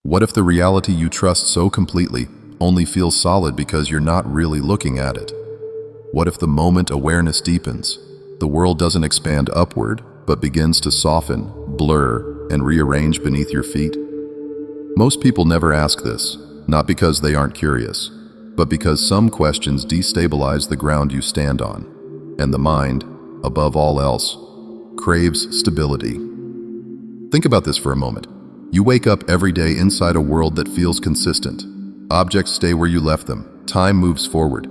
What if the reality you trust so completely only feels solid because you're not really looking at it? What if the moment awareness deepens, the world doesn't expand upward, but begins to soften, blur, and rearrange beneath your feet? Most people never ask this, not because they aren't curious, but because some questions destabilize the ground you stand on, and the mind, above all else, craves stability. Think about this for a moment. You wake up every day inside a world that feels consistent. Objects stay where you left them. Time moves forward.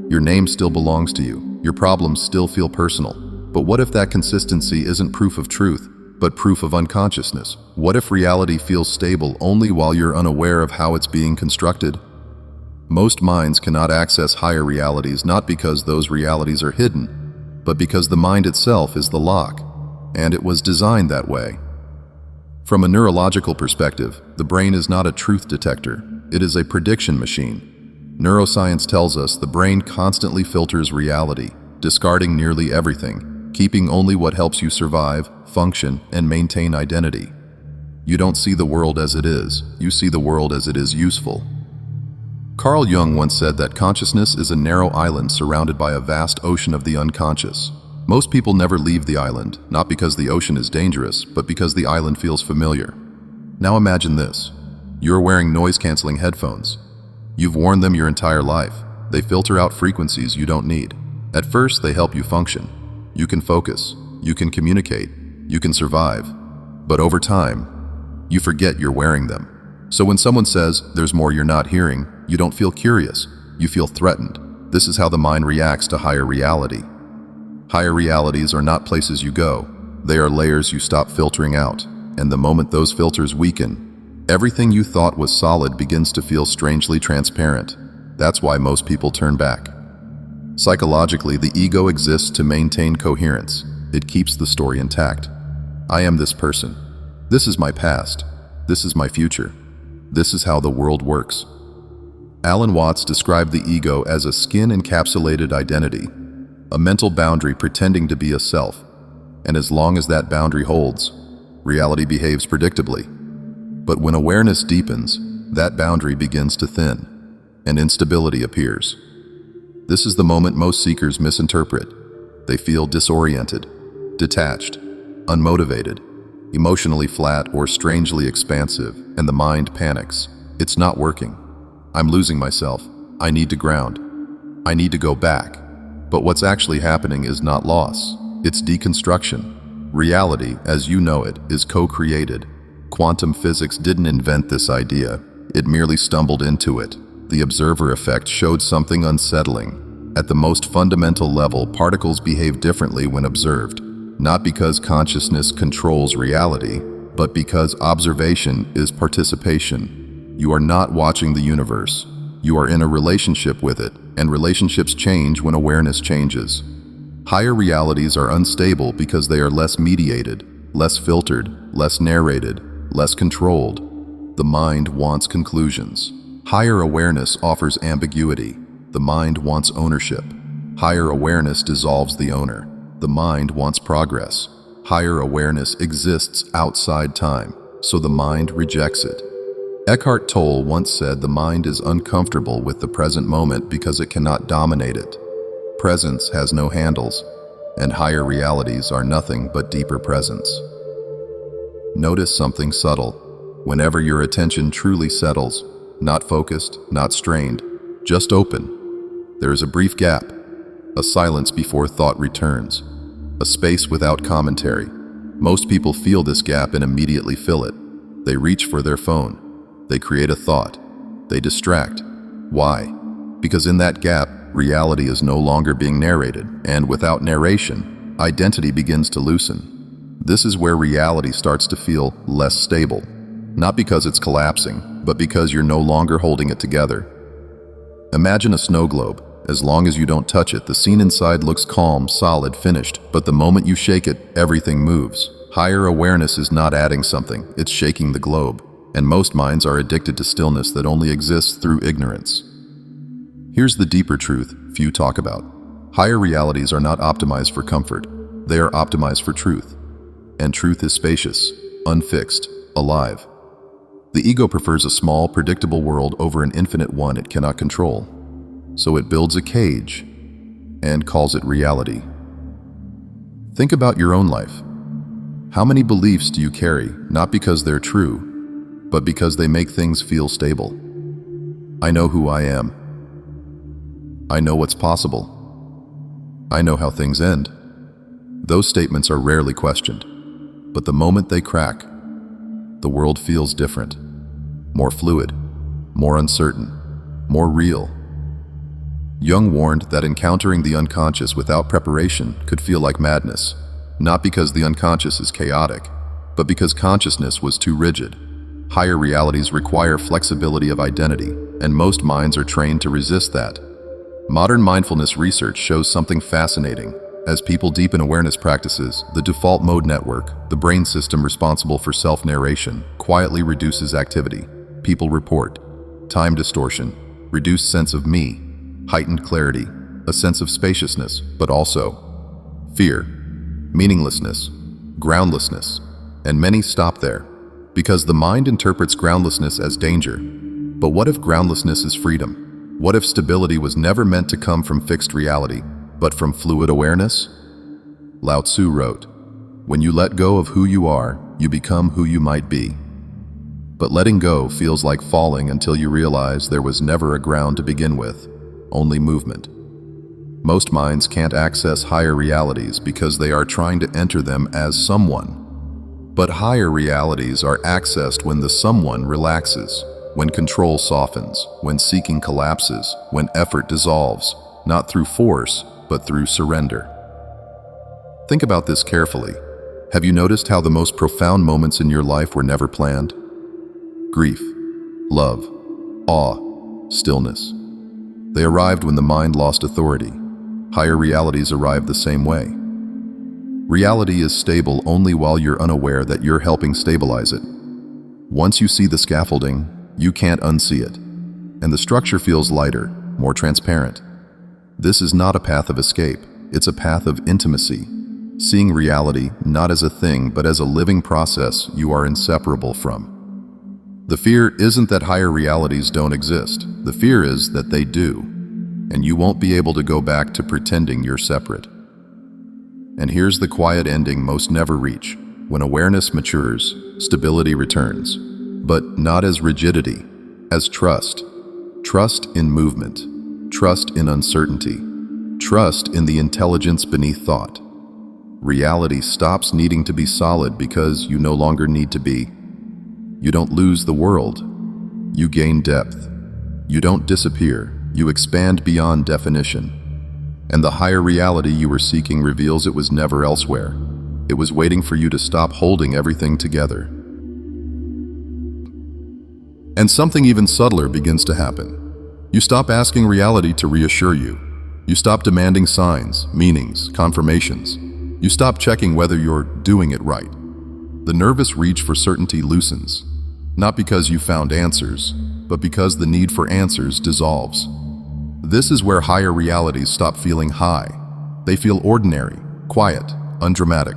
Your name still belongs to you. Your problems still feel personal. But what if that consistency isn't proof of truth, but proof of unconsciousness? What if reality feels stable only while you're unaware of how it's being constructed? Most minds cannot access higher realities not because those realities are hidden, but because the mind itself is the lock, and it was designed that way. From a neurological perspective, the brain is not a truth detector, it is a prediction machine. Neuroscience tells us the brain constantly filters reality, discarding nearly everything, keeping only what helps you survive, function, and maintain identity. You don't see the world as it is, you see the world as it is useful. Carl Jung once said that consciousness is a narrow island surrounded by a vast ocean of the unconscious. Most people never leave the island, not because the ocean is dangerous, but because the island feels familiar. Now imagine this. You're wearing noise-canceling headphones. You've worn them your entire life. They filter out frequencies you don't need. At first, they help you function. You can focus, you can communicate, you can survive. But over time, you forget you're wearing them. So when someone says, "There's more you're not hearing," you don't feel curious, you feel threatened. This is how the mind reacts to higher reality. Higher realities are not places you go. They are layers you stop filtering out. And the moment those filters weaken, everything you thought was solid begins to feel strangely transparent. That's why most people turn back. Psychologically, the ego exists to maintain coherence. It keeps the story intact. I am this person. This is my past. This is my future. This is how the world works. Alan Watts described the ego as a skin-encapsulated identity, a mental boundary pretending to be a self, and as long as that boundary holds, reality behaves predictably. But when awareness deepens, that boundary begins to thin, and instability appears. This is the moment most seekers misinterpret. They feel disoriented, detached, unmotivated, emotionally flat or strangely expansive, and the mind panics. It's not working. I'm losing myself. I need to ground. I need to go back. But what's actually happening is not loss, it's deconstruction. Reality, as you know it, is co-created. Quantum physics didn't invent this idea, it merely stumbled into it. The observer effect showed something unsettling. At the most fundamental level, particles behave differently when observed, not because consciousness controls reality, but because observation is participation. You are not watching the universe. You are in a relationship with it, and relationships change when awareness changes. Higher realities are unstable because they are less mediated, less filtered, less narrated, less controlled. The mind wants conclusions. Higher awareness offers ambiguity. The mind wants ownership. Higher awareness dissolves the owner. The mind wants progress. Higher awareness exists outside time, so the mind rejects it. Eckhart Tolle once said the mind is uncomfortable with the present moment because it cannot dominate it. Presence has no handles, and higher realities are nothing but deeper presence. Notice something subtle. Whenever your attention truly settles, not focused, not strained, just open, there is a brief gap, a silence before thought returns, a space without commentary. Most people feel this gap and immediately fill it. They reach for their phone. They create a thought. They distract. Why? Because in that gap, reality is no longer being narrated, and without narration, identity begins to loosen. This is where reality starts to feel less stable, not because it's collapsing, but because you're no longer holding it together. Imagine a snow globe. As long as you don't touch it, the scene inside looks calm, solid, finished, but the moment you shake it, everything moves. Higher awareness is not adding something, it's shaking the globe. And most minds are addicted to stillness that only exists through ignorance. Here's the deeper truth few talk about. Higher realities are not optimized for comfort. They are optimized for truth. And truth is spacious, unfixed, alive. The ego prefers a small, predictable world over an infinite one it cannot control. So it builds a cage and calls it reality. Think about your own life. How many beliefs do you carry, not because they're true, but because they make things feel stable? I know who I am. I know what's possible. I know how things end. Those statements are rarely questioned, but the moment they crack, the world feels different, more fluid, more uncertain, more real. Jung warned that encountering the unconscious without preparation could feel like madness, not because the unconscious is chaotic, but because consciousness was too rigid. Higher realities require flexibility of identity, and most minds are trained to resist that. Modern mindfulness research shows something fascinating. As people deepen awareness practices, the default mode network, the brain system responsible for self-narration, quietly reduces activity. People report time distortion, reduced sense of me, heightened clarity, a sense of spaciousness, but also fear, meaninglessness, groundlessness, and many stop there, because the mind interprets groundlessness as danger. But what if groundlessness is freedom? What if stability was never meant to come from fixed reality, but from fluid awareness? Lao Tzu wrote, "When you let go of who you are, you become who you might be." But letting go feels like falling until you realize there was never a ground to begin with, only movement. Most minds can't access higher realities because they are trying to enter them as someone. But higher realities are accessed when the someone relaxes, when control softens, when seeking collapses, when effort dissolves, not through force, but through surrender. Think about this carefully. Have you noticed how the most profound moments in your life were never planned? Grief, love, awe, stillness. They arrived when the mind lost authority. Higher realities arrive the same way. Reality is stable only while you're unaware that you're helping stabilize it. Once you see the scaffolding, you can't unsee it, and the structure feels lighter, more transparent. This is not a path of escape, it's a path of intimacy, seeing reality not as a thing but as a living process you are inseparable from. The fear isn't that higher realities don't exist, the fear is that they do, and you won't be able to go back to pretending you're separate. And here's the quiet ending most never reach. When awareness matures, stability returns. But not as rigidity, as trust. Trust in movement. Trust in uncertainty. Trust in the intelligence beneath thought. Reality stops needing to be solid because you no longer need to be. You don't lose the world. You gain depth. You don't disappear. You expand beyond definition. And the higher reality you were seeking reveals it was never elsewhere. It was waiting for you to stop holding everything together. And something even subtler begins to happen. You stop asking reality to reassure you. You stop demanding signs, meanings, confirmations. You stop checking whether you're doing it right. The nervous reach for certainty loosens, not because you found answers, but because the need for answers dissolves. This is where higher realities stop feeling high. They feel ordinary, quiet, undramatic,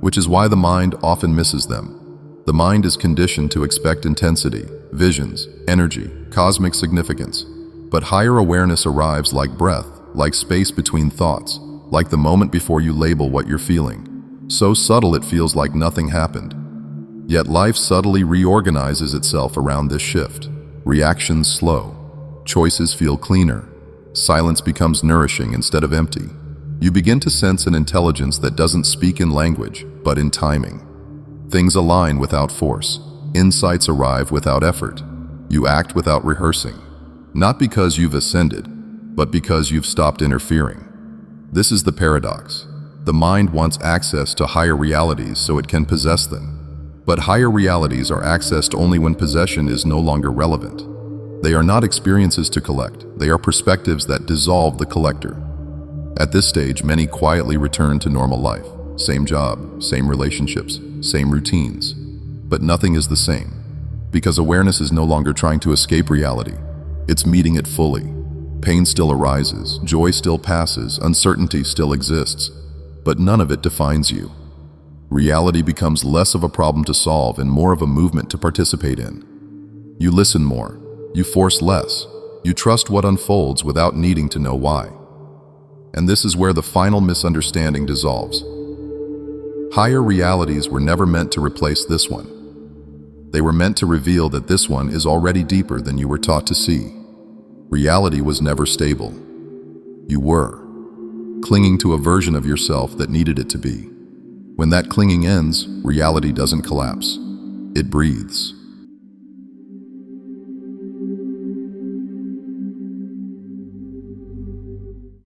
which is why the mind often misses them. The mind is conditioned to expect intensity, visions, energy, cosmic significance. But higher awareness arrives like breath, like space between thoughts, like the moment before you label what you're feeling. So subtle it feels like nothing happened. Yet life subtly reorganizes itself around this shift. Reactions slow. Choices feel cleaner. Silence becomes nourishing instead of empty. You begin to sense an intelligence that doesn't speak in language, but in timing. Things align without force. Insights arrive without effort. You act without rehearsing. Not because you've ascended, but because you've stopped interfering. This is the paradox. The mind wants access to higher realities so it can possess them. But higher realities are accessed only when possession is no longer relevant. They are not experiences to collect. They are perspectives that dissolve the collector. At this stage, many quietly return to normal life. Same job, same relationships, same routines. But nothing is the same, because awareness is no longer trying to escape reality. It's meeting it fully. Pain still arises, joy still passes, uncertainty still exists, but none of it defines you. Reality becomes less of a problem to solve and more of a movement to participate in. You listen more. You force less. You trust what unfolds without needing to know why. And this is where the final misunderstanding dissolves. Higher realities were never meant to replace this one. They were meant to reveal that this one is already deeper than you were taught to see. Reality was never stable. You were clinging to a version of yourself that needed it to be. When that clinging ends, reality doesn't collapse. It breathes.